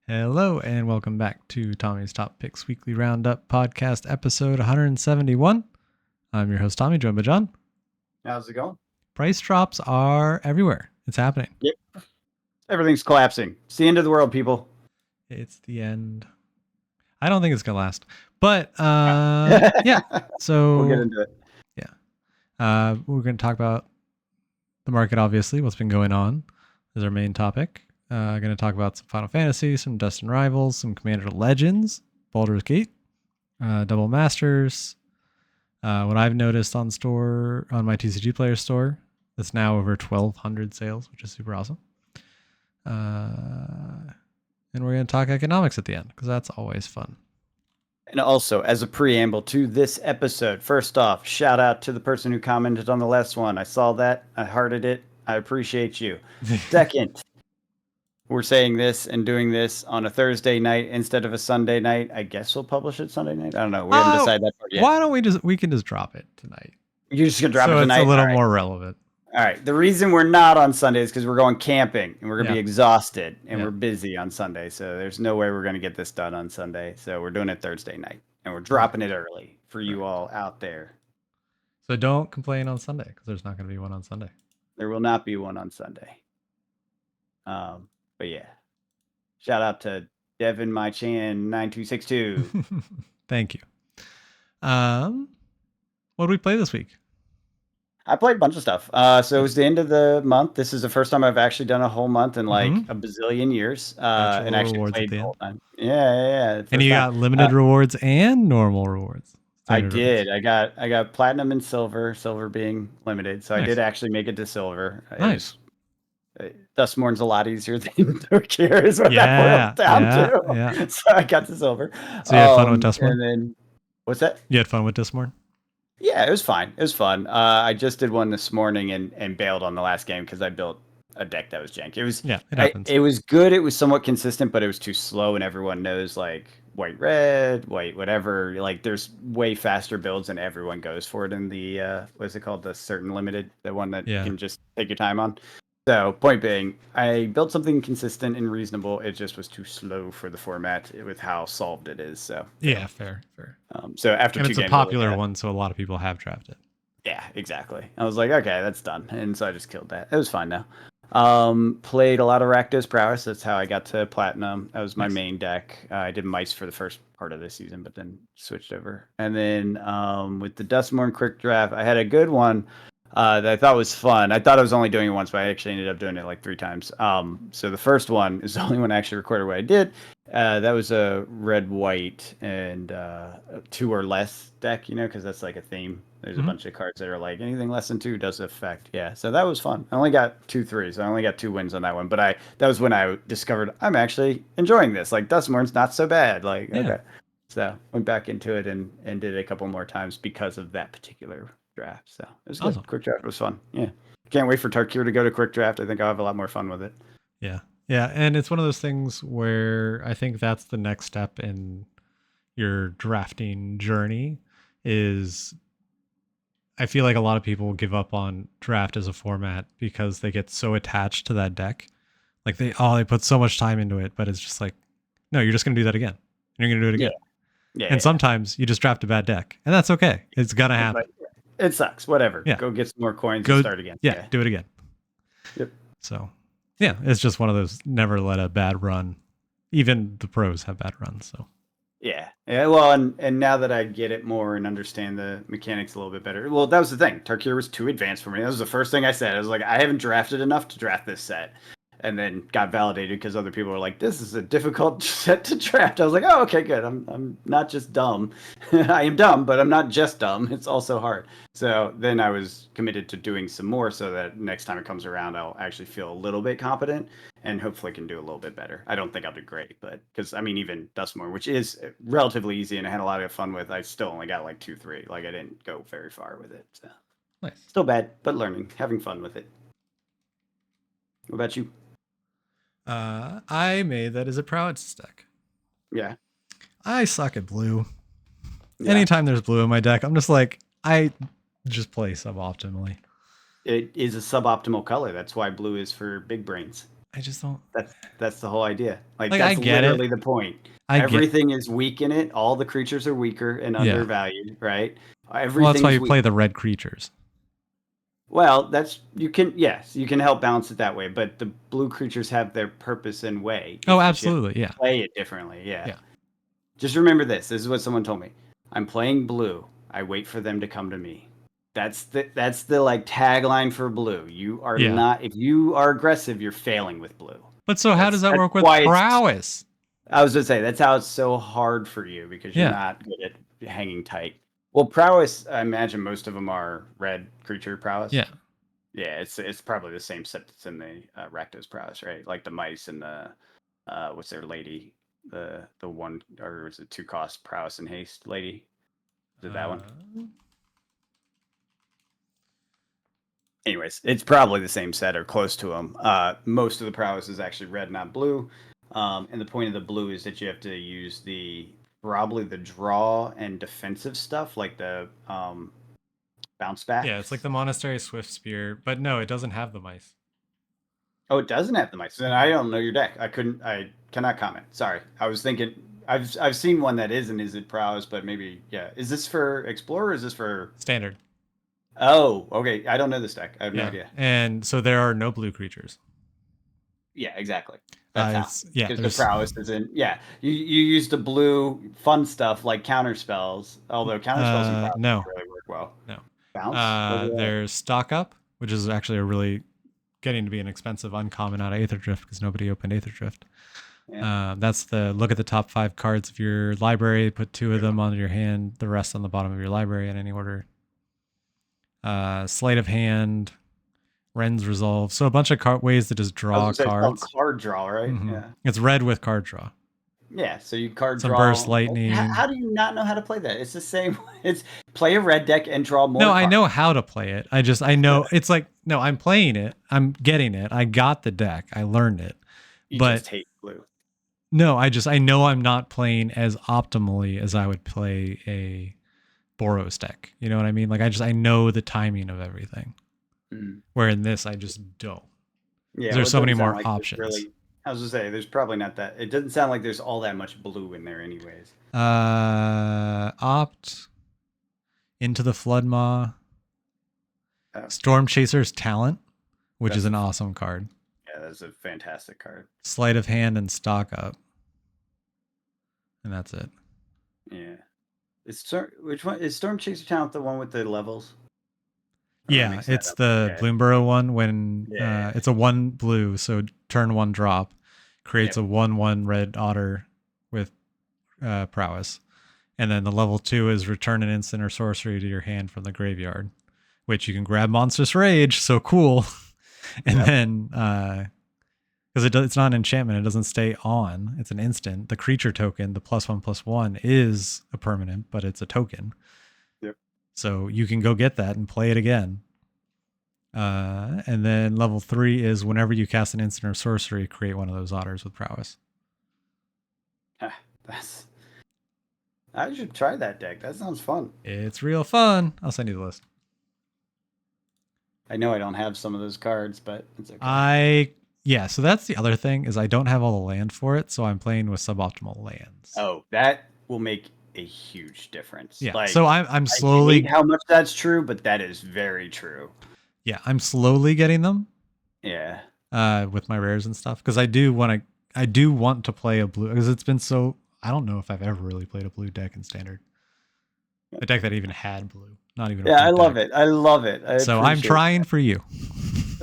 Hello and welcome back to Tommy's Top Picks Weekly Roundup podcast, episode 171. I'm your host, Tommy, joined by John. How's it going? Price drops are everywhere. It's happening. Yep. Everything's collapsing. It's the end of the world, people. It's the end. I don't think it's going to last. But, yeah. So, we'll get into it. Yeah. We're going to talk about the market, obviously, what's been going on is our main topic. Going to talk about some Final Fantasy, some Dustin Rivals, some Commander Legends, Baldur's Gate, Double Masters. What I've noticed on my TCG Player store, it's now over 1,200 sales, which is super awesome. And we're going to talk economics at the end because that's always fun. And also, as a preamble to this episode, first off, shout out to the person who commented on the last one. I saw that. I hearted it. I appreciate you. Second, we're saying this and doing this on a Thursday night instead of a Sunday night. I guess we'll publish it Sunday night. I don't know. We haven't decided that part yet. Why don't we can just drop it tonight? You're just going to drop it tonight? So it's a little more relevant. All right. The reason we're not on Sunday is because we're going camping and we're going to be exhausted and we're busy on Sunday. So there's no way we're going to get this done on Sunday. So we're doing it Thursday night and we're dropping it early for you all out there. So don't complain on Sunday because there's not going to be one on Sunday. There will not be one on Sunday. But yeah, shout out to Devin My Chan 9262. Thank you. What did we play this week? I played a bunch of stuff. So it was the end of the month. This is the first time I've actually done a whole month in like a bazillion years. And actually played the whole time. Yeah. And you got limited rewards and normal rewards. I did. I got platinum and silver being limited. So I did actually make it to silver. Nice. Dustmourn's a lot easier than Turkier is what that boils down to. Yeah. So I got to silver. So you had fun with Dustmourn? And then, what's that? You had fun with Dustmourn? Yeah, it was fine. It was fun. I just did one this morning and bailed on the last game because I built a deck that was jank. It happens. It was good. It was somewhat consistent, but it was too slow, and everyone knows like white, red, white, whatever. Like there's way faster builds, and everyone goes for it in the what's it called? The certain limited, the one that you can just take your time on. So, point being, I built something consistent and reasonable. It just was too slow for the format with how solved it is. So yeah, fair. So after and it's a popular one, so a lot of people have drafted. Yeah, exactly. I was like, okay, that's done, and so I just killed that. It was fine now. Played a lot of Rakdos Prowess. That's how I got to platinum. That was my main deck. I did mice for the first part of this season, but then switched over. And then with the Dustmourn quick draft, I had a good one. That I thought was fun. I thought I was only doing it once, but I actually ended up doing it like 3 times. So the first one is the only one I actually recorded what I did. That was a red-white and 2 or less deck, because that's like a theme. There's a bunch of cards that are like anything less than 2 does affect. Yeah, so that was fun. I only got 2 3s. I only got 2 wins on that one, but that was when I discovered I'm actually enjoying this. Like Dustmourn's not so bad. Like okay, so went back into it and did it a couple more times because of that particular draft. So it was awesome. Good. Quick draft was fun. Yeah, can't wait for Tarkir to go to quick draft. I think I'll have a lot more fun with it. Yeah, and it's one of those things where I think that's the next step in your drafting journey. Is I feel like a lot of people give up on draft as a format because they get so attached to that deck. Like they put so much time into it, but it's just like, no, you're just gonna do that again. You're gonna do it again. Yeah. And sometimes you just draft a bad deck, and that's okay. It's gonna happen. It sucks. Whatever. Yeah. Go get some more coins and start again. Yeah, do it again. Yep. So, yeah, it's just one of those never let a bad run. Even the pros have bad runs. So. Yeah. Well, and now that I get it more and understand the mechanics a little bit better. Well, that was the thing. Tarkir was too advanced for me. That was the first thing I said. I was like, I haven't drafted enough to draft this set. And then got validated because other people were like, this is a difficult set to draft. I was like, oh, okay, good. I'm not just dumb. I am dumb, but I'm not just dumb. It's also hard. So then I was committed to doing some more so that next time it comes around, I'll actually feel a little bit competent and hopefully can do a little bit better. I don't think I'll do great, but because even Dustmourn, which is relatively easy and I had a lot of fun with, I still only got like 2, 3. Like I didn't go very far with it. So nice. Still bad, but learning, having fun with it. What about you? I made that as a prowess deck. Yeah. I suck at blue. Yeah. Anytime there's blue in my deck, I'm just like, I just play suboptimally. It is a suboptimal color. That's why blue is for big brains. I just don't. That's the whole idea. Like Like, I that's get it. literally the point. I get. Everything is weak in it. All the creatures are weaker and Yeah. undervalued, right? Well, that's why Everything's you weak. play the red creatures. Well, that's you can yes, you can help balance it that way, but the blue creatures have their purpose and way. Oh, It's just you have to absolutely. Yeah. play it differently. Yeah. Yeah. Just remember this. This is what someone told me. I'm playing blue. I wait for them to come to me. That's the like tagline for blue. You are Yeah. not if you are aggressive, you're failing with blue. But so how does that That's work with why it's prowess? I was gonna say that's how it's so hard for you because you're Yeah. not good at hanging tight. Well, prowess, I imagine most of them are red creature prowess. Yeah. Yeah, it's probably the same set that's in the Rakdos prowess, right? Like the mice and the what's their lady, the one or is it 2 cost prowess and haste lady? Is it that one? Anyways, it's probably the same set or close to them. Most of the prowess is actually red, not blue. And the point of the blue is that you have to use probably the draw and defensive stuff, like the bounce Yeah, it's like backs. the Monastery Swift Spear, but no, it doesn't have the mice. Oh, it doesn't have the mice. Then I don't know your deck. I cannot comment. Sorry. I was thinking I've seen one that isn't prowess, but maybe yeah. Is this for Explorer or is this for Standard. Oh, okay. I don't know this deck. I have no Yeah. idea. And so there are no blue creatures. Yeah, exactly. That's how. Yeah, Because the there's prowess is in. Yeah, you use the blue fun stuff like counter spells. Although counter spells and prowess no. don't really work well. No. Bounce. What is that? There's Stock Up, which is actually a really getting to be an expensive uncommon out of Aether Drift because nobody opened Aether Drift. Yeah. That's the look at the top 5 cards of your library, put 2 of them on your hand, the rest on the bottom of your library in any order. Sleight of Hand, Ren's Resolve. So a bunch of ways to just draw It's called cards. card draw, right? Mm-hmm. Yeah. It's red with card draw. Yeah, so you card Some draw. Burst Lightning. How do you not know how to play that? It's the same. It's play a red deck and draw more. No, cards. I know how to play it. I know it's like, no, I'm playing it. I'm getting it. I got the deck. I learned it. You but just hate blue. No, I know I'm not playing as optimally as I would play a Boros deck. You know what I mean? Like I know the timing of everything. Mm. Where in this I just don't. Yeah, There's so many more options. Really, I was gonna say there's probably not that. It doesn't sound like there's all that much blue in there, anyways. Opt into the Floodmaw. Storm Chaser's Talent, which is an awesome card. Yeah, that's a fantastic card. Sleight of Hand and Stock Up. And that's it. Yeah. Which one is Storm Chaser Talent? The one with the levels? Yeah, it's the Bloomburrow one when it's a 1 blue, so turn 1 drop creates a 1/1 red otter with prowess. And then the level 2 is return an instant or sorcery to your hand from the graveyard, which you can grab Monstrous Rage, so cool. And then because it's not an enchantment, it doesn't stay on. It's an instant. The creature token, the +1/+1, is a permanent, but it's a token. Yep. So you can go get that and play it again. And then level 3 is whenever you cast an instant or sorcery, create one of those otters with prowess. I should try that deck. That sounds fun. It's real fun. I'll send you the list. I know I don't have some of those cards, but it's okay. So that's the other thing is I don't have all the land for it, so I'm playing with suboptimal lands. Oh, that will make a huge difference. Yeah. Like, so I'm slowly I hate how much that's true, but that is very true. Yeah, I'm slowly getting them. Yeah. With my rares and stuff because I do want to play a blue because it's been so I don't know if I've ever really played a blue deck in standard. A deck that even had blue, not even. Yeah, I love it. I love it. So I'm trying for you.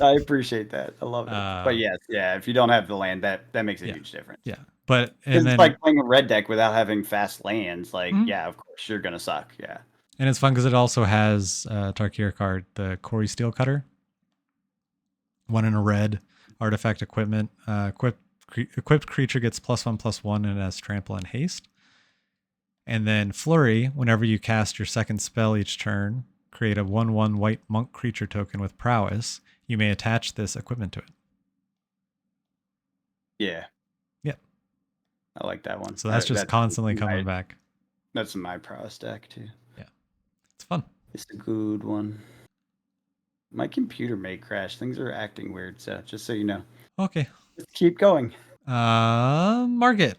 I appreciate that. I love it. But yes, yeah, if you don't have the land, that makes a huge difference. Yeah, but it's like playing a red deck without having fast lands. Like, yeah, of course you're gonna suck. Yeah, and it's fun because it also has Tarkir card, the Corey Steel Cutter. 1 in a red artifact equipment. Equipped creature gets +1/+1 and it has trample and haste. And then Flurry, whenever you cast your second spell each turn, create a 1/1 white monk creature token with prowess. You may attach this equipment to it. Yeah. Yep. I like that one. So that's just constantly coming back. That's my prowess deck too. Yeah. It's fun. It's a good one. My computer may crash. Things are acting weird, so just so you know. Okay. Just keep going. Market.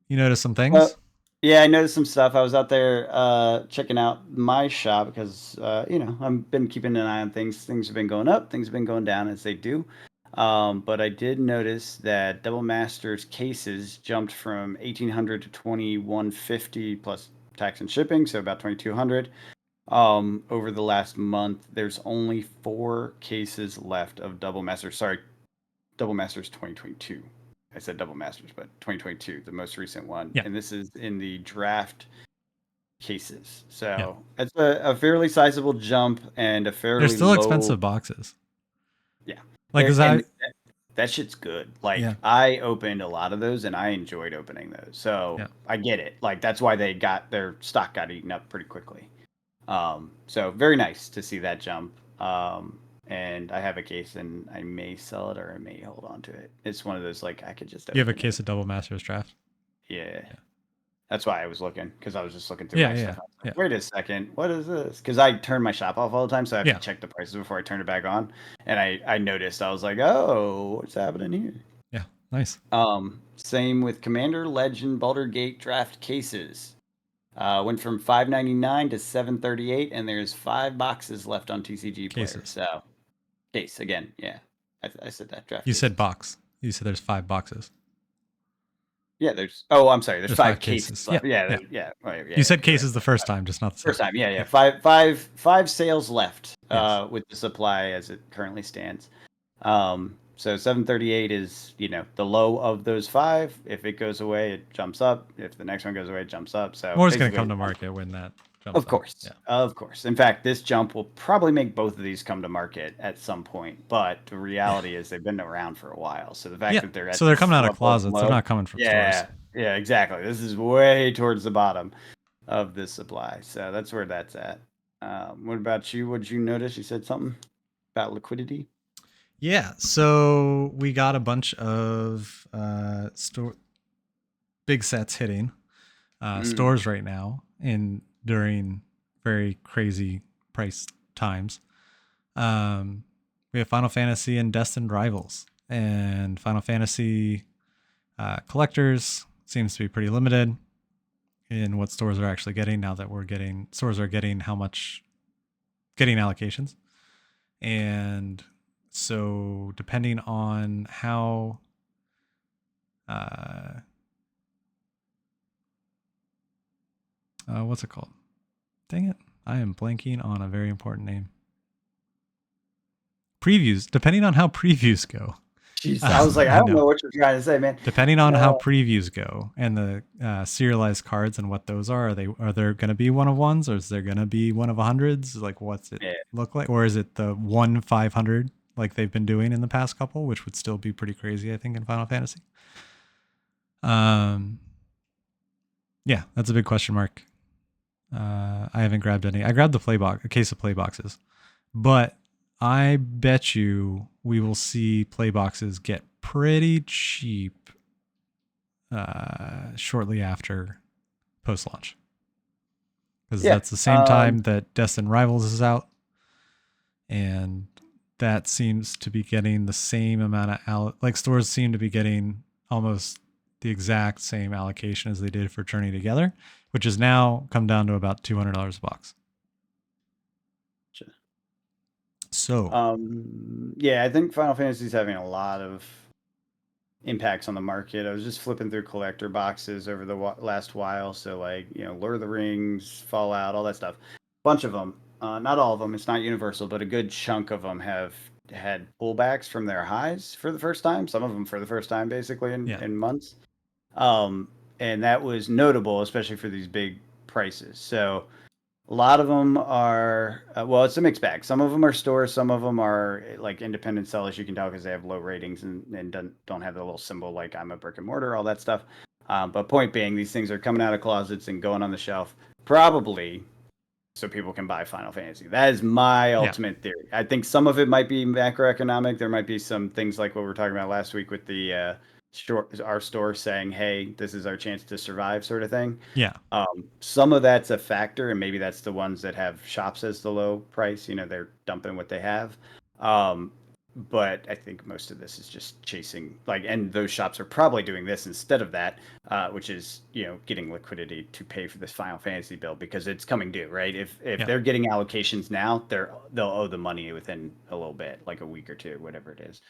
You notice some Well, things? yeah, I noticed some stuff. I was out there checking out my shop because I've been keeping an eye on things. Things have been going up, things have been going down as they do. But I did notice that Double Masters cases jumped from 1,800 to 2,150 plus tax and shipping, so about 2,200. Over the last month, there's only 4 cases left of Double Masters. Sorry, Double Masters 2022. I said Double Masters, but 2022, the most recent one. Yeah. And this is in the draft cases. Yeah. So it's a fairly sizable jump and a They're fairly still low. expensive boxes. Yeah. Like, is And that? that shit's good. Yeah. Like, I opened a lot of those and I enjoyed opening those. So Yeah. I get it. Like, that's why their stock got eaten up pretty quickly. So very nice to see that jump. And I have a case and I may sell it or I may hold on to it. It's one of those like I could just You have a open case it. of Double Masters draft. Yeah. Yeah. That's why I was looking because I was just looking through Yeah. my Yeah. stuff. I was Yeah. like, wait a second, what is this? Because I turn my shop off all the time, so I have to Yeah. check the prices before I turn it back on. And I noticed I was like, oh, what's happening here? Yeah. Nice. Same with Commander Legend Baldur Gate draft cases. Went from 599 to 738, and there's 5 boxes left on TCG Player. Cases. So case again, yeah. I said that draft You said cases. box. You said there's 5 boxes. Yeah, there's. Oh, I'm sorry. There's There's five five cases cases. Yeah. left. Yeah, Yeah. yeah, oh, yeah. You said You're right. cases the first time, just not the First second. time, yeah, yeah. Yeah. Five sales left Yes. with the supply as it currently stands. So 738 is the low of those 5. If it goes away, it jumps up. If the next one goes away, it jumps up. So More is going to come basically, to market when that jumps of up. course, Yeah. of course. In fact, this jump will probably make both of these come to market at some point. But the Yeah. reality is they've been around for a while. So the fact Yeah. that they're at So they're this coming out of level of closets. They're low, not coming from stores. yeah, yeah, exactly. This is way towards the bottom of this supply. So that's where that's at. What about you? What did you notice? You said something about liquidity. Yeah. So we got a bunch of big sets hitting stores right now in during very crazy price times. We have Final Fantasy and Destined Rivals, and Final Fantasy collectors seems to be pretty limited in what stores are actually getting now that stores are getting getting allocations. And so depending on how what's it called? Dang it. I am blanking on a very important name. Previews, depending on how previews go. Jeez, I was like, I don't know what you're trying to say, man. Depending on how previews go and the serialized cards and what those are there going to be one of ones, or is there going to be one of hundreds? Like, what's it look like? Or is it the 1/500 like they've been doing in the past couple, which would still be pretty crazy, I think, in Final Fantasy. Yeah, that's a big question mark. I haven't grabbed any. I grabbed a case of play boxes, but I bet you we will see play boxes get pretty cheap shortly after post launch, because that's the same time that Destined Rivals is out, and that seems to be getting the same amount of stores seem to be getting almost the exact same allocation as they did for Journey Together, which has now come down to about $200 a box. So, yeah, I think Final Fantasy is having a lot of impacts on the market. I was just flipping through collector boxes over the last while. So, like, Lord of the Rings, Fallout, all that stuff. Bunch of them. Not all of them. It's not universal, but a good chunk of them have had pullbacks from their highs for the first time. Some of them for the first time, basically, in months. And that was notable, especially for these big prices. So, a lot of them are well, it's a mixed bag. Some of them are stores, some of them are like independent sellers. You can tell because they have low ratings and don't have the little symbol like I'm a brick and mortar, all that stuff. But point being, these things are coming out of closets and going on the shelf, probably so people can buy Final Fantasy. That is my ultimate theory. I think some of it might be macroeconomic. There might be some things like what we were talking about last week with the our store saying, "Hey, this is our chance to survive," sort of thing. yeah. Some of that's a factor, and maybe that's the ones that have shops as the low price. They're dumping what they have. but I think most of this is just chasing and those shops are probably doing this instead of that, which is getting liquidity to pay for this Final Fantasy build because it's coming due, right? If Yeah. they're getting allocations now, they'll owe the money within a little bit, like a week or two, whatever it is.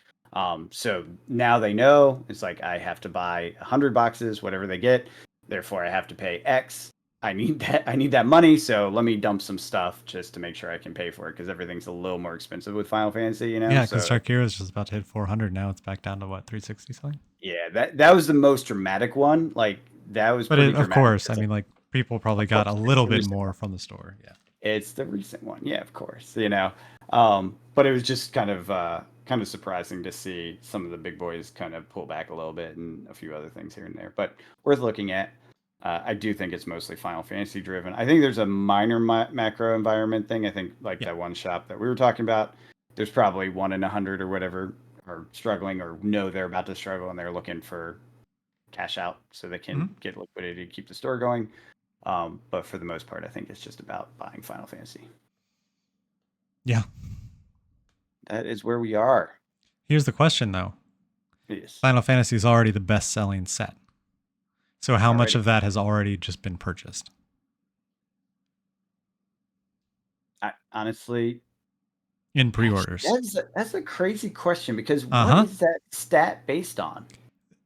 So now they know it's like I have to buy 100 boxes, whatever they get, therefore I have to pay X. I need that money, so let me dump some stuff just to make sure I can pay for it because everything's a little more expensive with Final Fantasy, Yeah, because So Dark Hero is just about to hit 400 now. It's back down to what, 360 something? yeah, that was the most dramatic one. Like that was But pretty of dramatic. course, I mean, like people probably Of got a course, it's little the bit recent more one. from the store. Yeah. It's the recent one, yeah, of course. But it was just kind of surprising to see some of the big boys kind of pull back a little bit and a few other things here and there. But worth looking at. I do think it's mostly Final Fantasy driven. I think there's a minor macro environment thing. I think like Yeah. that one shop that we were talking about. There's probably 1 in 100 or whatever are struggling or know they're about to struggle and they're looking for cash out so they can get liquidity to keep the store going. But for the most part, I think it's just about buying Final Fantasy. Yeah. That is where we are. Here's the question though. Yes. Final Fantasy is already the best selling set. So how much Already. of that has already just been purchased? Honestly, In pre-orders. that's a crazy question because what is that stat based on?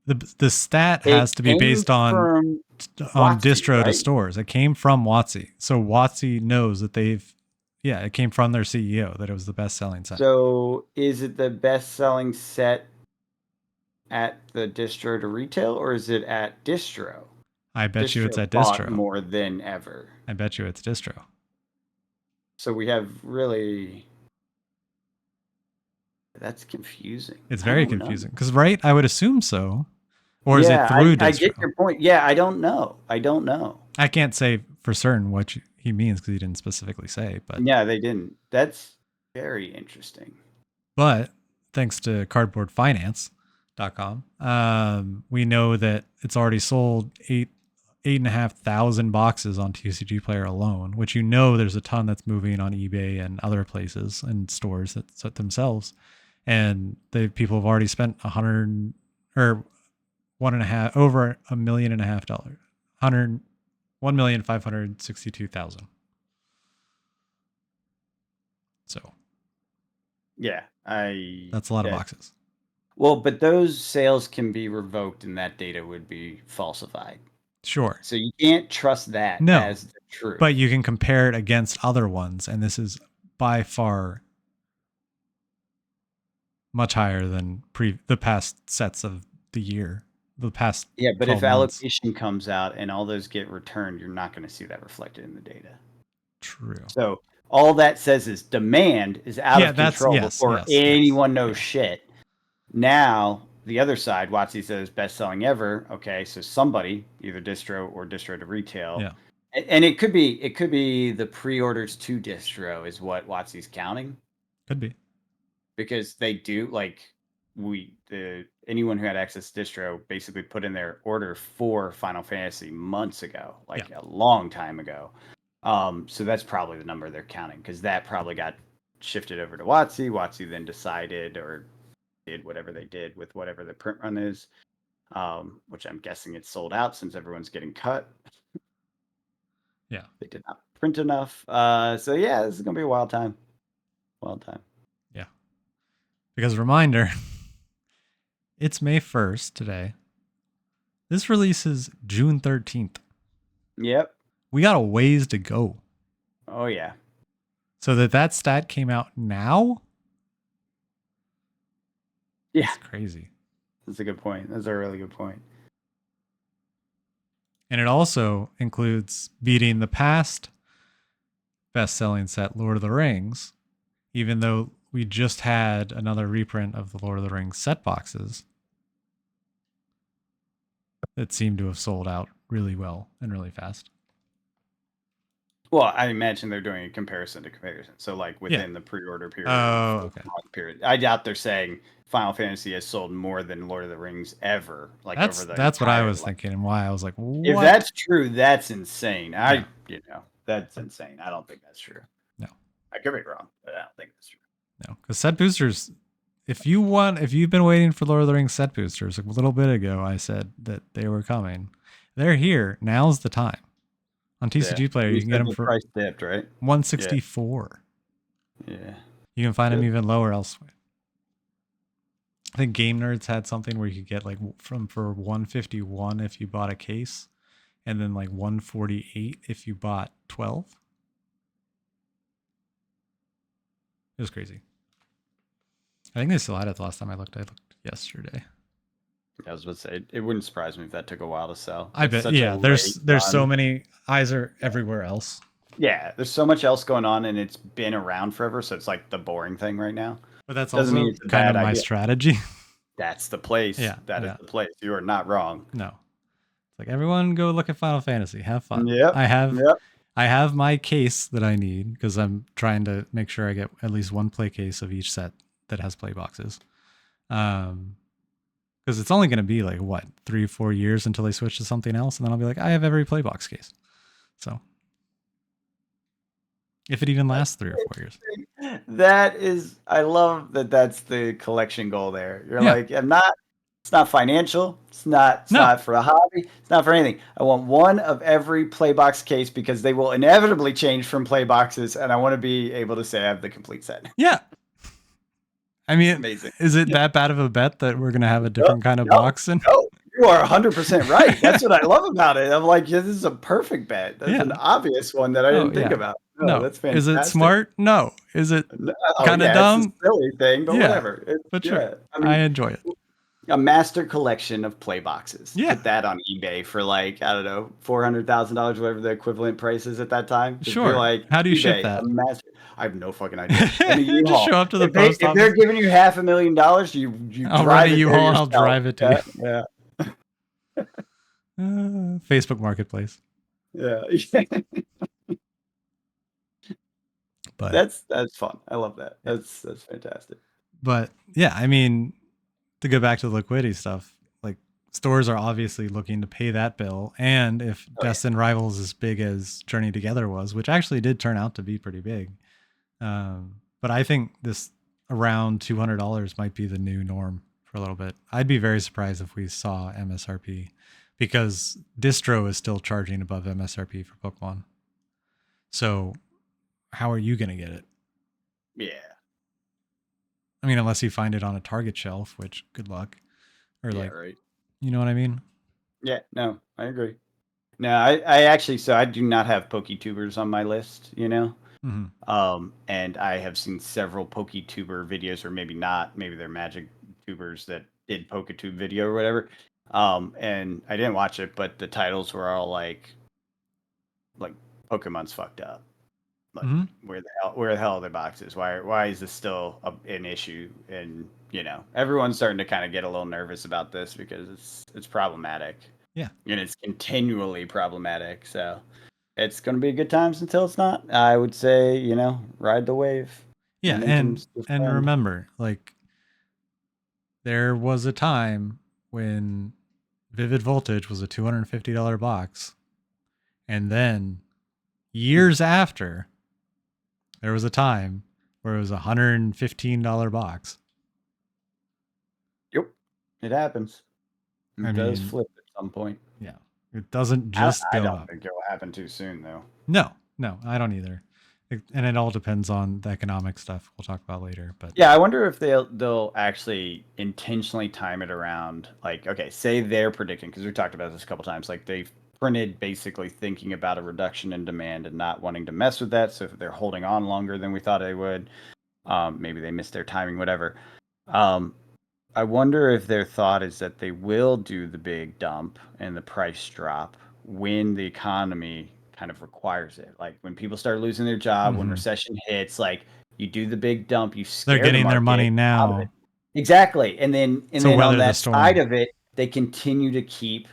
The stat It has to be came based on from WotC, distro to right? stores. It came from WotC. So WotC knows that it came from their CEO that it was the best selling set. So is it the best selling set at the distro to retail or is it at distro? I bet you it's Distro at bought distro. more than ever. I bet you it's distro. So we have really. That's confusing. It's I very don't know. confusing because, right? I would assume so. Or is it Yeah, through I get distro? your point. Yeah, I don't know. I don't know. I can't say for certain what he means because he didn't specifically say. Yeah, they didn't. That's very interesting. But thanks to cardboardfinance.com, we know that it's already sold 8,500 boxes on TCG Player alone, which there's a ton that's moving on eBay and other places and stores that set themselves. And the people have already spent 100 or over $1.5 million, 1,562,000. So Yeah, that's a lot of boxes. Well, but those sales can be revoked and that data would be falsified. Sure. So you can't trust that as the truth. But you can compare it against other ones, and this is by far much higher than the past sets of the year, the past. Yeah, but if 12 months. allocation comes out and all those get returned, you're not going to see that reflected in the data. True. So all that says is demand is out of control before anyone knows shit. Now the other side, WotC says best selling ever. Okay, so somebody, either distro or distro to retail, Yeah. and it could be the pre-orders to distro is what WotC's counting. Could be because they do anyone who had access to distro basically put in their order for Final Fantasy months ago, a long time ago. So that's probably the number they're counting because that probably got shifted over to WotC. WotC then decided or did whatever they did with whatever the print run is, which I'm guessing it's sold out since everyone's getting cut. Yeah. They did not print enough. So yeah, this is gonna be a wild time. Wild time. Yeah. Because reminder, it's May 1st today. This releases June 13th. Yep. We got a ways to go. Oh yeah. So that stat came out now? Yeah. It's crazy. That's a good point. That's a really good point. And it also includes beating the past best-selling set, Lord of the Rings, even though we just had another reprint of the Lord of the Rings set boxes that seemed to have sold out really well and really fast. Well, I imagine they're doing a comparison to comparison. So within the pre-order period, period. I doubt they're saying Final Fantasy has sold more than Lord of the Rings ever. That's what I was thinking and why I was like, what? If that's true, that's insane. That's insane. I don't think that's true. No. I could be wrong, but I don't think that's true. No, because set boosters if you've been waiting for Lord of the Rings set boosters, a little bit ago, I said that they were coming. They're here. Now's the time. On Yeah. TCG Player, You you can get said them the for price dipped, right? Yeah. 164. Yeah. You can find them Good. even lower elsewhere. I think Game Nerds had something where you could get like for 151 if you bought a case, and then like 148 if you bought 12. It was crazy. I think they still had it the last time I looked. I looked yesterday. I was about to say it wouldn't surprise me if that took a while to sell. I It's bet. such a Yeah, there's late so run. many eyes are everywhere else. Yeah, there's so much else going on, and it's been around forever. So it's like the boring thing right now. But that's Doesn't mean also it's a kind of bad my idea. strategy. That's the place. Yeah, That is yeah. the place. You are not wrong. No. It's like everyone go look at Final Fantasy. Have fun. Yep. Yep. I have my case that I need because I'm trying to make sure I get at least one play case of each set that has play boxes. Because it's only going to be like what 3-4 years until they switch to something else, and then I'll be like, I have every play box case. So if it even lasts 3 or 4 years, That is, I love that. That's the collection goal. There, you're yeah, like, I'm not. It's not financial. It's not. It's no, not for a hobby. It's not for anything. I want one of every playbox case because they will inevitably change from playboxes, and I want to be able to say I have the complete set. yeah. I It's mean, amazing. is it that bad of a bet that we're gonna have a No, different kind of no, box? And no. You are 100% right. That's what I love about it. I'm like, yeah, this is a perfect bet. That's yeah, an obvious one that I oh didn't think yeah, about. No, no. that's Is it fantastic. smart? No. Is it No, oh kind of yeah, it's a dumb? silly thing, but Yeah, whatever. It, but sure, yeah, I I mean, enjoy it. a master collection of play boxes. Yeah, Put that on eBay for like I don't know $400,000, whatever the equivalent price is at that time. Just be sure. like How do you ship eBay, a that? master. I have no fucking idea. In a Just U-Haul. show up to the If they post if office. they're giving you $500,000, you I'll rent a drive it there U-Haul and I'll yourself. drive it to you. Yeah, yeah, Facebook Marketplace. yeah. But That's fun. I love that. yeah, That's fantastic. but yeah, I mean, to go back to the liquidity stuff, like stores are obviously looking to pay that bill. And if Oh yeah. Destin Rivals as big as Journey Together was, which actually did turn out to be pretty big, but I think this around $200 might be the new norm for a little bit. I'd be very surprised if we saw MSRP because distro is still charging above MSRP for Pokemon. So how are you going to get it? Yeah. I mean, unless you find it on a Target shelf, which good luck. Or Yeah, like, right. you know what I mean? Yeah, no, I agree. No, I actually, so I do not have PokeTubers on my list, Mm-hmm. and I have seen several PokeTuber videos, or maybe not, maybe they're Magic tubers that did PokeTube video or whatever. And I didn't watch it, but the titles were all like Pokemon's fucked up. Like, Mm-hmm. where the hell are the boxes? Why is this still an issue? And everyone's starting to kind of get a little nervous about this because it's problematic. Yeah. And it's continually problematic. So it's going to be good times until it's not. I would say, ride the wave. Yeah. Momentum's your And friend. remember, like, there was a time when Vivid Voltage was a $250 box. And then years after, there was a time where it was a $115 box. Yep. It happens. I It does mean, flip at some point. yeah, it doesn't I, just I go don't up. think it'll happen too soon, though. No, I don't either. And it all depends on the economic stuff we'll talk about later. But Yeah, I wonder if they'll actually intentionally time it around. Like, okay, say they're predicting, because we talked about this a couple times. Like they've printed basically thinking about a reduction in demand and not wanting to mess with that. So if they're holding on longer than we thought they would, maybe they missed their timing, whatever. Um, I wonder if their thought is that they will do the big dump and the price drop when the economy kind of requires it. Like when people start losing their job, when mm-hmm. recession hits, like you do the big dump, you They're scare the getting their market money out of it. now Exactly. And to then on weather the that side storm. of it, they continue to keep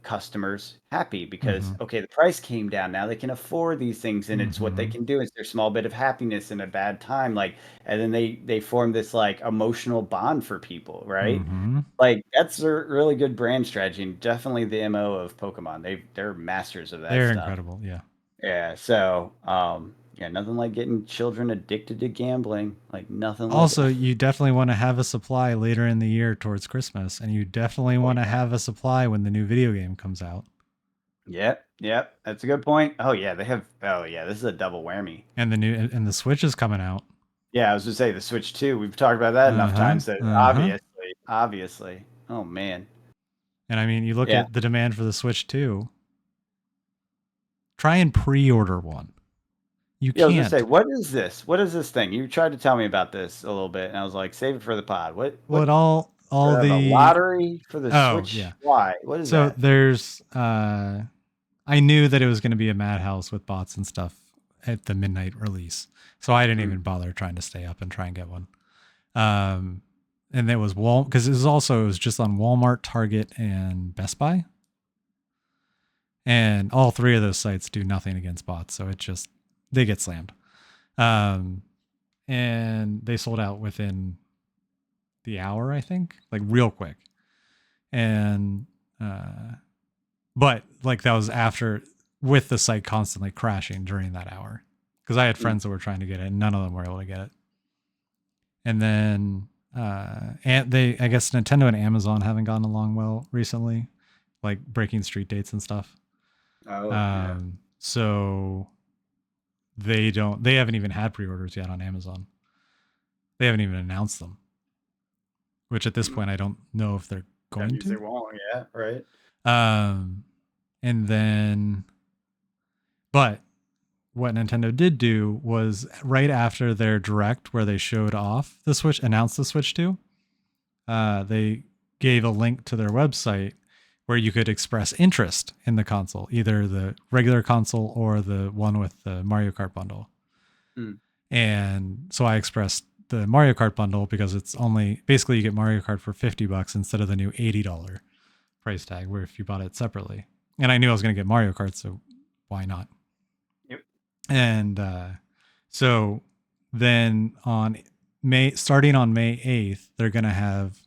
customers happy because Mm-hmm. okay, the price came down, now they can afford these things and it's what they Mm-hmm. can do. It's their small bit of happiness in a bad time, like, and then they form this like emotional bond for people, right? Mm-hmm. Like that's a really good brand strategy and definitely the mo of Pokemon. They're masters of that They're stuff. incredible. Yeah. Yeah, so Yeah, nothing like getting children addicted to gambling. Like nothing like Also, it. you definitely want to have a supply later in the year towards Christmas, and you definitely Oh want to yeah. have a supply when the new video game comes out. Yep, yep. That's a good point. Oh yeah, they have. Oh yeah, this is a double whammy. And the Switch is coming out. Yeah, I was gonna say the Switch 2. We've talked about that enough Uh-huh. times that Uh-huh. obviously. Oh man. And I mean, you look Yeah. at the demand for the Switch too. Try and pre-order one. You Yeah, I was gonna say, can't. what is this? What is this thing? You tried to tell me about this a little bit, and I was like, save it for the pod. Well, What it all the the lottery for the oh, Switch? yeah. Why? What is So that? there's I knew that it was going to be a madhouse with bots and stuff at the midnight release. So I didn't Mm. even bother trying to stay up and try and get one. Um, and it was because it was just on Walmart, Target, and Best Buy, and all three of those sites do nothing against bots, so they get slammed. And they sold out within the hour, I think, like real quick. And but like that was after with the site constantly crashing during that hour because I had friends that were trying to get it and none of them were able to get it. And then and I guess Nintendo and Amazon haven't gotten along well recently, like breaking street dates and stuff. Oh yeah. So they haven't even had pre-orders yet on Amazon. They haven't even announced them, which at this point I don't know if they're That going means they to. won't. Yeah. Right. And then but what Nintendo did do was right after their direct where they showed off the Switch, announced the Switch 2, they gave a link to their website where you could express interest in the console, either the regular console or the one with the Mario Kart bundle. Mm. And so I expressed the Mario Kart bundle because it's only basically you get Mario Kart for $50 instead of the new $80 price tag where if you bought it separately. And I knew I was going to get Mario Kart, so why not? Yep. And so then starting on May 8th, they're going to have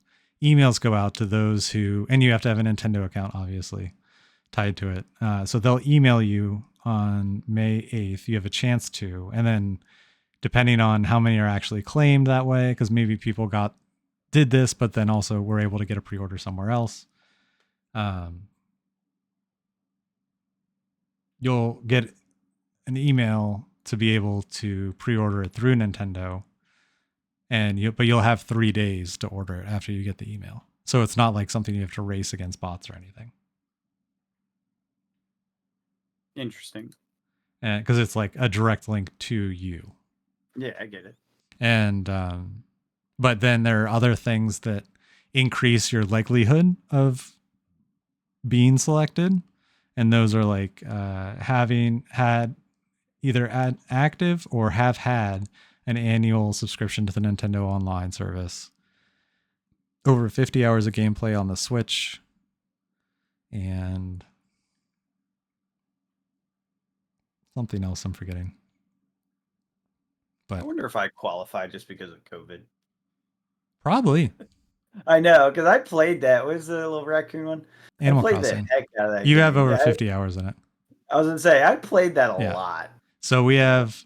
emails go out to those who, and you have to have a Nintendo account, obviously, tied to it. So they'll email you on May 8th. You have a chance to, and then depending on how many are actually claimed that way, because maybe people did this, but then also were able to get a pre-order somewhere else. You'll get an email to be able to pre-order it through Nintendo, but you'll have 3 days to order it after you get the email. So it's not like something you have to race against bots or anything. Interesting. And because it's like a direct link to you. Yeah, I get it. And but then there are other things that increase your likelihood of being selected, and those are like having had either active or have had an annual subscription to the Nintendo Online service, over 50 hours of gameplay on the Switch, and something else I'm forgetting. I But wonder if I qualify just because of COVID. probably I know, because I played that. What was the little raccoon one? I Animal played the Crossing. heck out of that You have game. over Yeah, 50 hours in it. I was gonna say I played that a Yeah. lot. So we have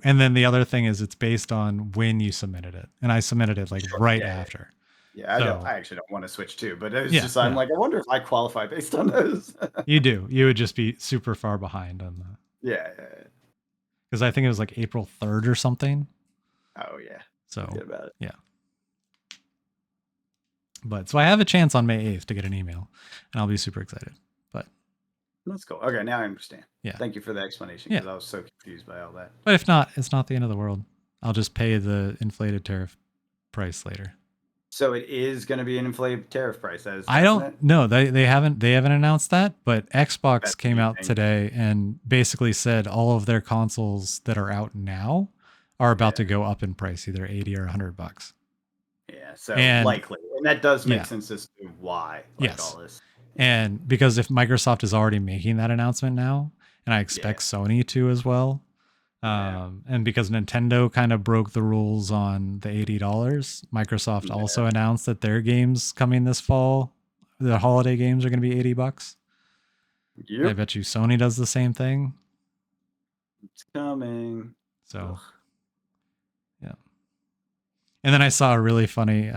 and then the other thing is it's based on when you submitted it, and I submitted it like right Yeah, after. yeah. So I actually don't want to switch too, but it was yeah, just I'm yeah, like I wonder if I qualify based on those. you do. You would just be super far behind on the Yeah. because I think it was like April 3rd or something. Oh yeah. So Forget about it. yeah. But so I have a chance on May 8th to get an email, and I'll be super excited. But That's cool. Okay, now I understand. yeah, Thank you for the explanation yeah. because I was so confused by all that. But if not, it's not the end of the world. I'll just pay the inflated tariff price later. So it is going to be an inflated tariff price. That is I don't know. They haven't announced that, but Xbox That's came out amazing. today and basically said all of their consoles that are out now are about to go up in price, either 80 or $100. Yeah, so And likely, and that does make yeah. sense as to why Yes. all this. And because if Microsoft is already making that announcement now, and I expect Sony to as well, and because Nintendo kind of broke the rules on the $80, Microsoft also announced that their games coming this fall, the holiday games are going to be $80. Yep. I bet you Sony does the same thing. It's coming. So Ugh. yeah. And then I saw a really funny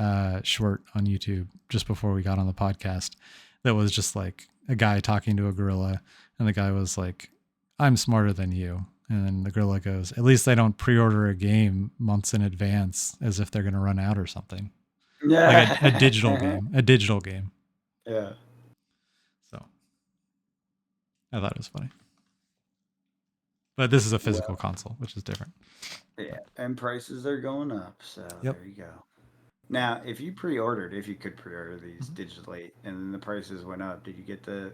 short on YouTube just before we got on the podcast that was just like a guy talking to a gorilla, and the guy was like, "I'm smarter than you." And then the gorilla goes, "At least they don't pre-order a game months in advance as if they're going to run out or something." Like a Yeah. digital game, a digital game. Yeah. So I thought it was funny. But this is a physical Well, console, which is different. yeah. But, And prices are going up. So yep. there you go. Now, if you pre-ordered, if you could pre-order these Mhm. digitally, and then the prices went up, did you get the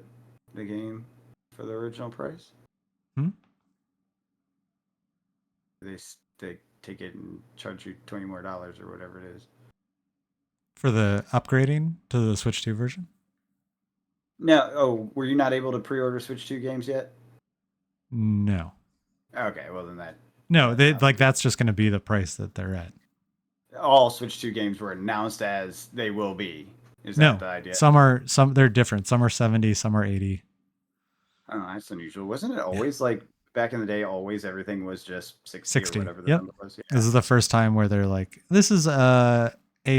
game for the original price? Hmm? They take it and charge you $20 more or whatever it is. For the upgrading to the Switch 2 version? Now, oh, were you not able to pre-order Switch 2 games yet? No. Okay, well then No, that's they not like that's just going to be the price that they're at. all Switch 2 games were announced as they will be. Is that No, the idea? some they're different. Some are 70, some are 80. Oh, that's unusual. Wasn't it Yeah. always like back in the day? Always everything was just 60 or 60. whatever the Yep. number was. Yeah. This is the first time where they're like, this is A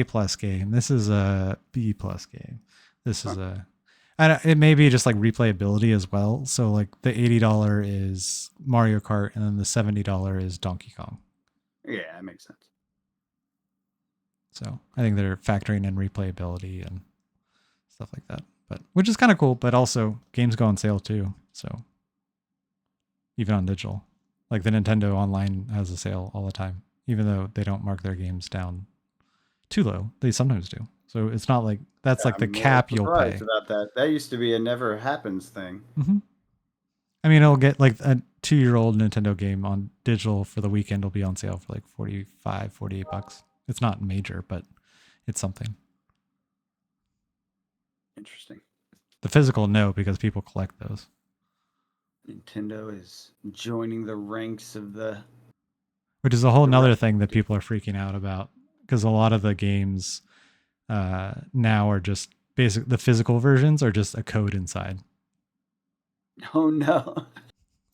plus game. This is a B plus game. This is Huh. it may be just like replayability as well. So like the $80 is Mario Kart, and then the $70 is Donkey Kong. Yeah, that makes sense. So I think they're factoring in replayability and stuff like that. But which is kind of cool. But also games go on sale too. So even on digital, like the Nintendo Online has a sale all the time, even though they don't mark their games down too low. They sometimes do. So it's not like that's like the I'm a little cap you'll surprised pay. about that. That used to be a never happens thing. Mm-hmm. I mean, it'll get like a 2-year-old Nintendo game on digital for the weekend will be on sale for like 45, 48 bucks. It's not major, but it's something. Interesting. The physical, no, because people collect those. Nintendo is joining the ranks of the Which is a whole nother direct. thing that people are freaking out about, because a lot of the games now are just basic. The physical versions are just a code inside. Oh no.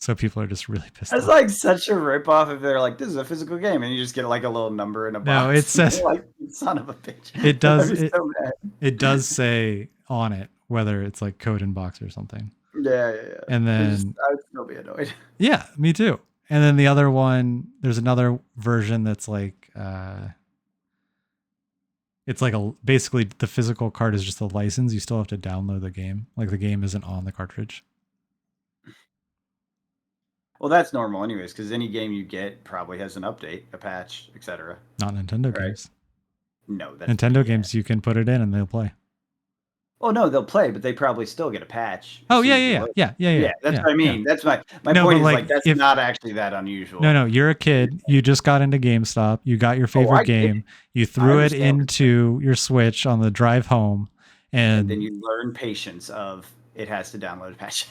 So people are just really pissed That's off. like such a ripoff if they're like, this is a physical game, and you just get like a little number in a No, it box. And says you're like, son of a bitch. it does I'd be it. so mad. It does say on it whether it's like code in box or something. Yeah. And then I would still be annoyed. yeah, me too. And then the other one, there's another version that's like it's like basically the physical card is just a license. You still have to download the game. Like the game isn't on the cartridge. Well, that's normal anyways, because any game you get probably has an update, a patch, etc. Not Nintendo Right? games. No, that's Nintendo BS. games you can put it in and they'll play. Oh no, they'll play, but they probably still get a patch. Oh yeah. That's what I mean. That's my No, point but is like like that's if not actually that unusual. no, you're a kid. You just got into GameStop. You got your Oh, favorite I get it. game. You I threw it understand what you're saying. into your Switch on the drive home, And then and you learn patience of it has to download a patch.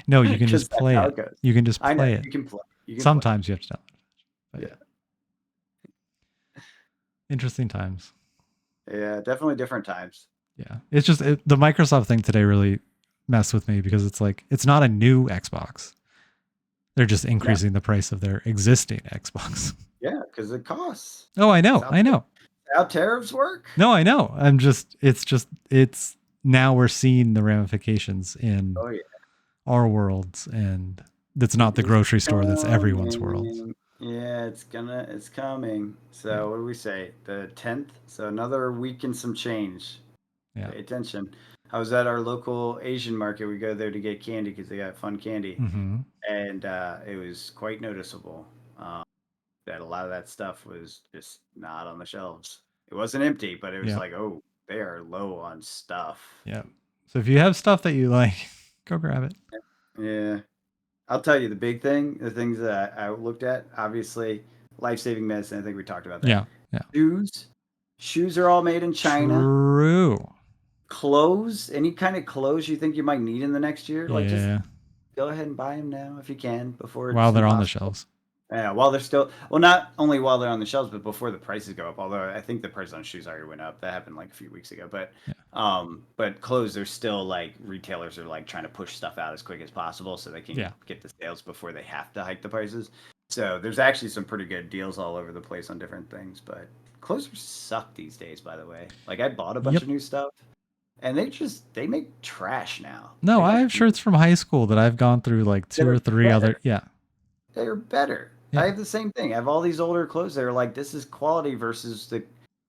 no, you can Because just that's play how it. it goes. You can just I know play it. you can play. Sometimes you have to download it. But Yeah. Interesting times. Yeah, definitely different times. Yeah. It's just the Microsoft thing today really messed with me because it's like it's not a new Xbox. They're just increasing the price of their existing Xbox. Yeah, because it costs. Oh, I know. That's I know. how tariffs work. No, I know. It's now we're seeing the ramifications in Oh yeah. our worlds, and that's not the grocery store, that's everyone's world. Yeah, it's coming. So Yeah. what do we say? The 10th. So another week and some change. Yeah. Pay attention. I was at our local Asian market. We go there to get candy because they got fun candy, Mm-hmm. and it was quite noticeable that a lot of that stuff was just not on the shelves. It wasn't empty, but it was Yeah. like, oh, they are low on stuff. Yeah. So if you have stuff that you like, go grab it. Yeah. I'll tell you the big thing, the things that I looked at, obviously, life-saving medicine. I think we talked about that. Yeah. Yeah. Shoes are all made in China. True. Clothes, any kind of clothes you think you might need in the next year, like just Yeah. go ahead and buy them now if you can before it's While they're on the impossible. shelves. Yeah, while they're still not only while they're on the shelves, but before the prices go up. Although I think the price on shoes already went up. That happened like a few weeks ago. But Yeah. But clothes are still like retailers are like trying to push stuff out as quick as possible so they can Yeah. get the sales before they have to hike the prices. So there's actually some pretty good deals all over the place on different things. But clothes suck these days, by the way. Like I bought a bunch Yep. of new stuff, and they make trash now. No, They I don't have do shirts from high school that I've gone through like that two or are three other. better. Yeah. They're better. I Yeah. have the same thing. I have all these older clothes that are like this is quality versus the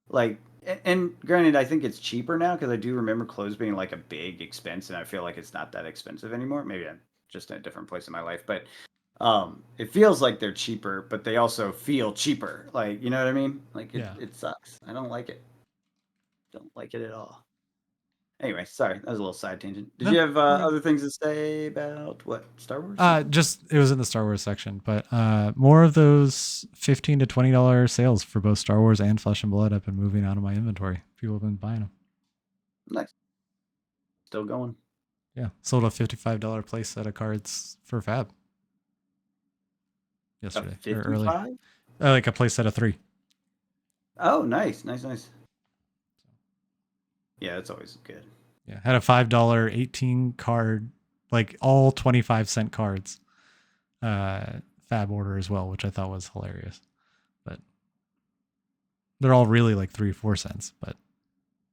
like. And granted, I think it's cheaper now because I do remember clothes being like a big expense, and I feel like it's not that expensive anymore. Maybe I'm just in a different place in my life, but it feels like they're cheaper, but they also feel cheaper. Like you know what I mean? Like Yeah. it sucks. I don't like it. Don't like it at all. Anyway, sorry, that was a little side tangent. Did No, you have you're good. other things to say about what Star Wars? Something? Just it was in the Star Wars section, but more of those $15 to $20 sales for both Star Wars and Flesh and Blood have been moving out of my inventory. People have been buying them. Nice. Still going. Yeah, sold a $55 place set of cards for Fab A yesterday or earlier. 55? Like a place set of 3. Oh, nice, nice, nice. Yeah, that's always good. Yeah, had a $5 18 card, like all 25-cent cards. Fab order as well, which I thought was hilarious. But they're all really like 3 or 4 cents. But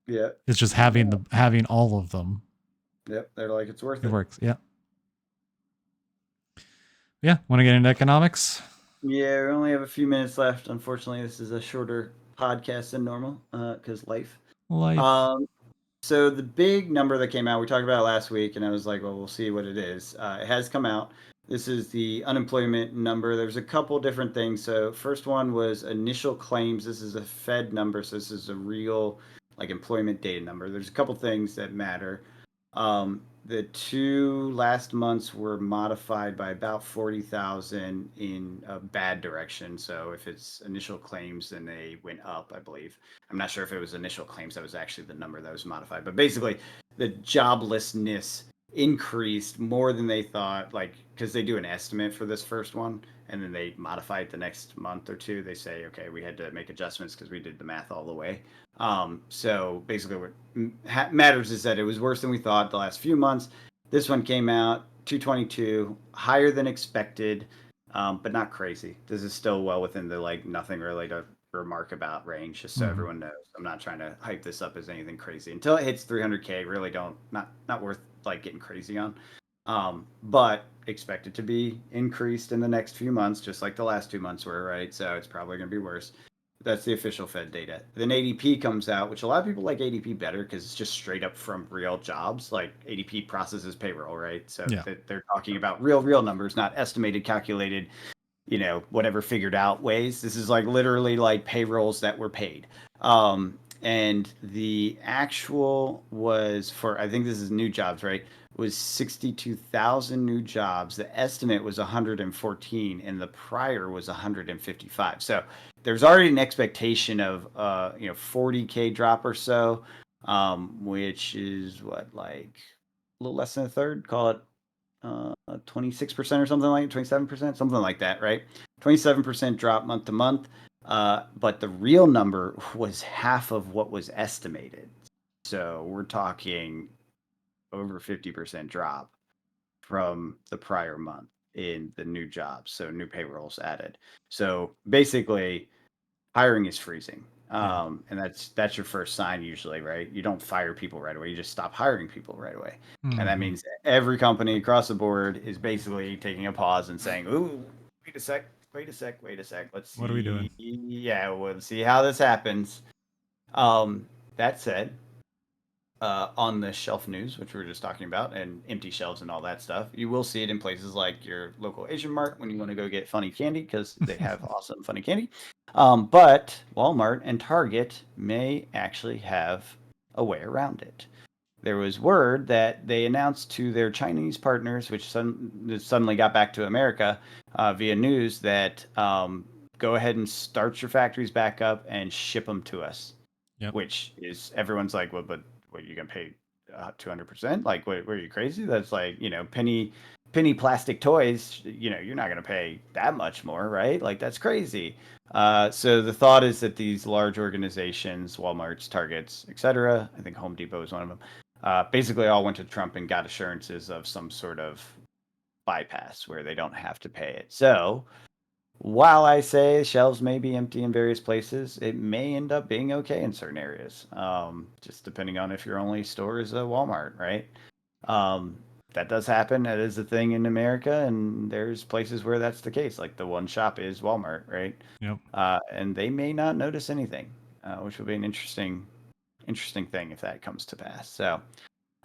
Yeah. it's just Yeah. having all of them. Yep. They're like it's worth It it. works. Yeah. Yeah. Want to get into economics? Yeah, we only have a few minutes left. Unfortunately, this is a shorter podcast than normal because life. Life. Um, So the big number that came out, we talked about it last week, and I was like, well, we'll see what it is. It has come out. This is the unemployment number. There's a couple different things. So first one was initial claims. This is a Fed number, so this is a real like employment data number. There's a couple things that matter. The two last months were modified by about 40,000 in a bad direction. So if it's initial claims, then they went up, I believe. I'm not sure if it was initial claims that was actually the number that was modified, but basically the joblessness increased more than they thought, like because they do an estimate for this first one and then they modify it the next month or two. They say, okay, we had to make adjustments because we did the math all the way. So basically, what matters is that it was worse than we thought the last few months. This one came out 222, higher than expected, but not crazy. This is still well within the like nothing really to remark about range, just so Mm-hmm. everyone knows. I'm not trying to hype this up as anything crazy until it hits 300K. Really, don't not worth like getting crazy on. But expect it to be increased in the next few months, just like the last 2 months were, right? So it's probably going to be worse. That's the official Fed data. Then ADP comes out, which a lot of people like ADP better because it's just straight up from real jobs. Like ADP processes payroll, right? So Yeah. they're talking about real numbers, not estimated, calculated, whatever figured out ways. This is like literally like payrolls that were paid. And the actual was for, I think this is new jobs, right? Was 62,000 new jobs. The estimate was 114 and the prior was 155. So there's already an expectation of 40K drop or so, which is what, like a little less than a third, call it 26% or something like 27%, something like that, right? 27% drop month to month. But the real number was half of what was estimated. So we're talking over 50% drop from the prior month in the new jobs. So new payrolls added. So basically, hiring is freezing. Yeah. And that's your first sign usually, right? You don't fire people right away. You just stop hiring people right away. And that Mm-hmm. means every company across the board is basically taking a pause and saying, "Ooh, wait a sec, wait a sec, wait a sec. Let's What are we doing? see. Yeah, we'll see how this happens." That said, on the shelf news, which we were just talking about, and empty shelves and all that stuff, you will see it in places like your local Asian Mart when you want to go get funny candy because they have awesome funny candy. But Walmart and Target may actually have a way around it. There was word that they announced to their Chinese partners, which suddenly got back to America via news, that go ahead and start your factories back up and ship them to us, Yep. which is everyone's like, well, but what, you gonna pay 200%? Like, what, are you crazy? That's like, penny penny plastic toys, you're not going to pay that much more, right? Like that's crazy. So the thought is that these large organizations, Walmart's, Targets, etc., I think Home Depot is one of them, basically all went to Trump and got assurances of some sort of bypass where they don't have to pay it. So while I say shelves may be empty in various places, it may end up being okay in certain areas, just depending on if your only store is a Walmart, right? Um, that does happen. That is a thing in America, and there's places where that's the case. Like the one shop is Walmart, right? Yep. And they may not notice anything, which will be an interesting thing if that comes to pass. So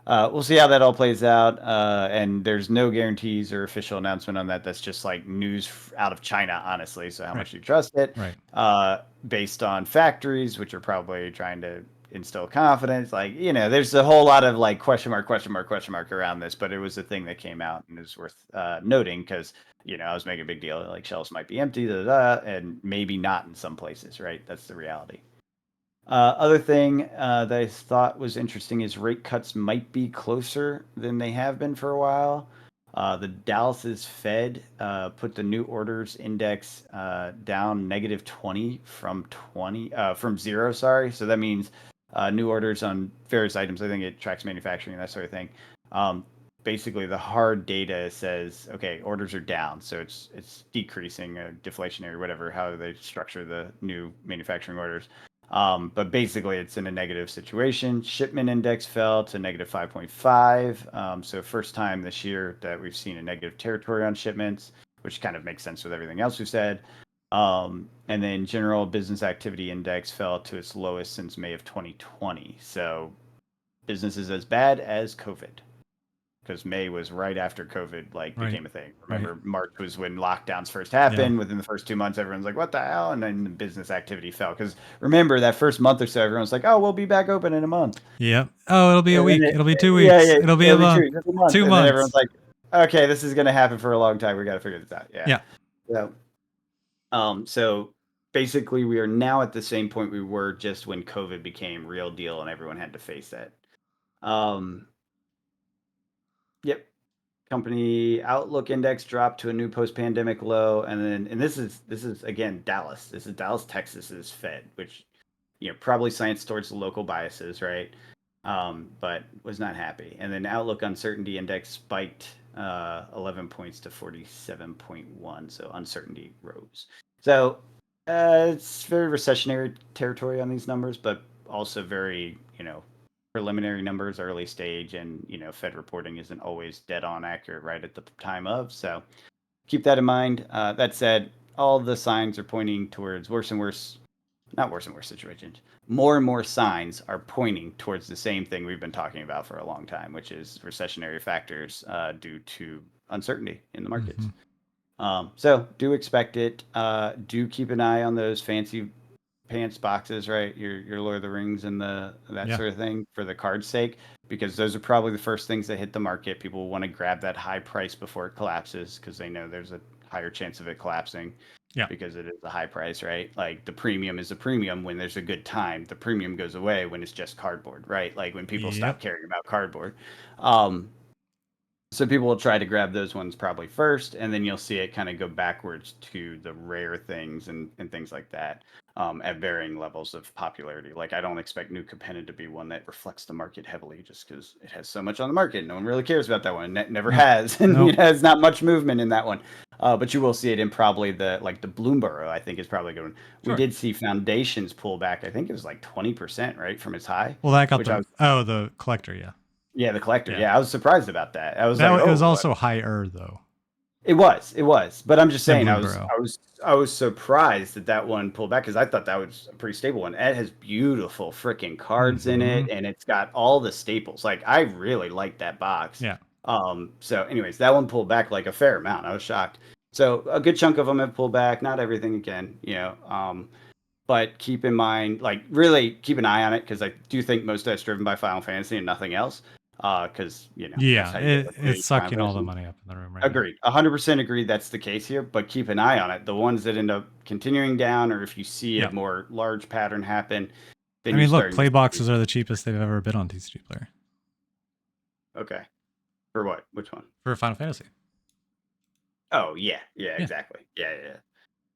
we'll see how that all plays out. And there's no guarantees or official announcement on that. That's just like news out of China, honestly. So how Right. much do you trust it? Right. Based on factories, which are probably trying to instill confidence. Like, there's a whole lot of like question mark, question mark, question mark around this, but it was a thing that came out and is worth noting because, I was making a big deal. Like shelves might be empty, and maybe not in some places, right? That's the reality. Other thing that I thought was interesting is rate cuts might be closer than they have been for a while. The Dallas's Fed put the new orders index down -20 from zero. Sorry, so that means new orders on various items. I think it tracks manufacturing and that sort of thing. Um, Basically, the hard data says okay, orders are down, so it's decreasing, deflationary, whatever how they structure the new manufacturing orders. But basically, it's in a negative situation. Shipment index fell to -5.5. So first time this year that we've seen a negative territory on shipments, which kind of makes sense with everything else we've said. And then general business activity index fell to its lowest since May of 2020. So business is as bad as COVID because May was right after COVID Right. became a thing. Right. Remember, March was when lockdowns first Yeah. happened. Within the first 2 months, everyone's like, "What the hell?" And then the business activity fell because remember that first month or so, everyone's like, "Oh, we'll be back open in a month." Yep. Oh, it'll be a And then week. It'll be two yeah, weeks. yeah, It'll be a it'll be month. 2 months, Two and then everyone's months. like, "Okay, this is gonna happen for a long time. We got to figure this out." Yeah. Yeah. So, so basically, we are now at the same point we were just when COVID became real deal and everyone had to face it. Um, yep. Company outlook index dropped to a new post-pandemic low, and this is again Dallas. This is Dallas, Texas's Fed, which probably science towards the local biases, right? But was not happy. And then outlook uncertainty index spiked 11 points to 47.1, so uncertainty rose. So it's very recessionary territory on these numbers, but also very preliminary numbers, early stage, and Fed reporting isn't always dead on accurate right at the time of. So keep that in mind. That said, all the signs are pointing towards worse and worse, not worse and worse situations. More and more signs are pointing towards the same thing we've been talking about for a long time, which is recessionary factors due to uncertainty in the markets. Mm-hmm. So do expect it. Do keep an eye on those fancy pants boxes, right? Your Lord of the Rings and that Yeah. sort of thing for the card's sake, because those are probably the first things that hit the market. People want to grab that high price before it collapses because they know there's a higher chance of it collapsing Yeah. because it is a high price, right? Like the premium is a premium when there's a good time. The premium goes away when it's just cardboard, right? Like when people stop Yep. caring about cardboard. Um, so people will try to grab those ones probably first, and then you'll see it kind of go backwards to the rare things and things like that at varying levels of popularity. Like I don't expect New Capenna to be one that reflects the market heavily just because it has so much on the market. No one really cares about that one. It never Nope. has, and Nope. it has not much movement in that one. But you will see it in probably the Bloomberg. I think is probably going. We Sure. did see Foundations pull back. I think it was like 20%, right, from its high, Well, that got which I was the collector. Yeah. yeah, the collector. Yeah. Yeah, I was surprised about that. I was like, That it was oh, also higher though it was. But I'm just than saying, I was, Bloomberg. I was, I was surprised that that one pulled back because I thought that was a pretty stable one. It has beautiful freaking cards in Mm-hmm. it, and it's got all the staples. Like I really like that box. Yeah. So, anyways, that one pulled back like a fair amount. I was shocked. So a good chunk of them have pulled back. Not everything again, but keep in mind, like really keep an eye on it because I do think most of that's driven by Final Fantasy and nothing else. Because that's Yeah. how you get It's liquidity for Final sucking all the Fantasy. money up in the room right now. Agreed. 100% agreed that's the case here, but keep an eye on it. The ones that end up continuing down, or if you see a Yeah. more large pattern happen, I then you're mean, look, starting to play see. boxes are the cheapest they've ever been on TCG Player Okay. For what? Which one? for Final Fantasy. Oh yeah, yeah, Yeah. exactly. Yeah,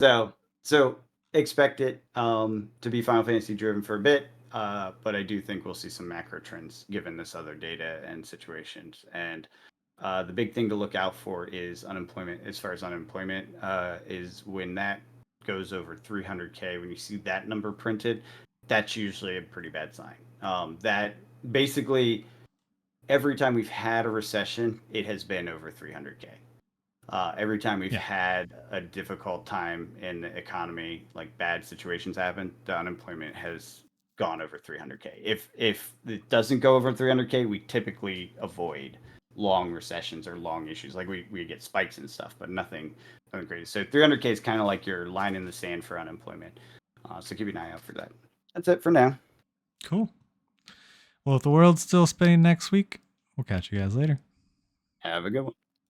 yeah. So expect it to be Final Fantasy driven for a bit, but I do think we'll see some macro trends given this other data and situations. And the big thing to look out for is unemployment. As far as unemployment is when that goes over 300K, when you see that number printed, that's usually a pretty bad sign. That basically every time we've had a recession, it has been over 300K. Every time we've Yeah. had a difficult time in the economy, like bad situations happen, the unemployment has gone over 300K. If it doesn't go over 300K, we typically avoid long recessions or long issues. Like we get spikes and stuff, but nothing crazy. So 300K is kind of like your line in the sand for unemployment. So keep an eye out for that. That's it for now. Cool. Well, if the world's still spinning next week, we'll catch you guys later. Have a good one.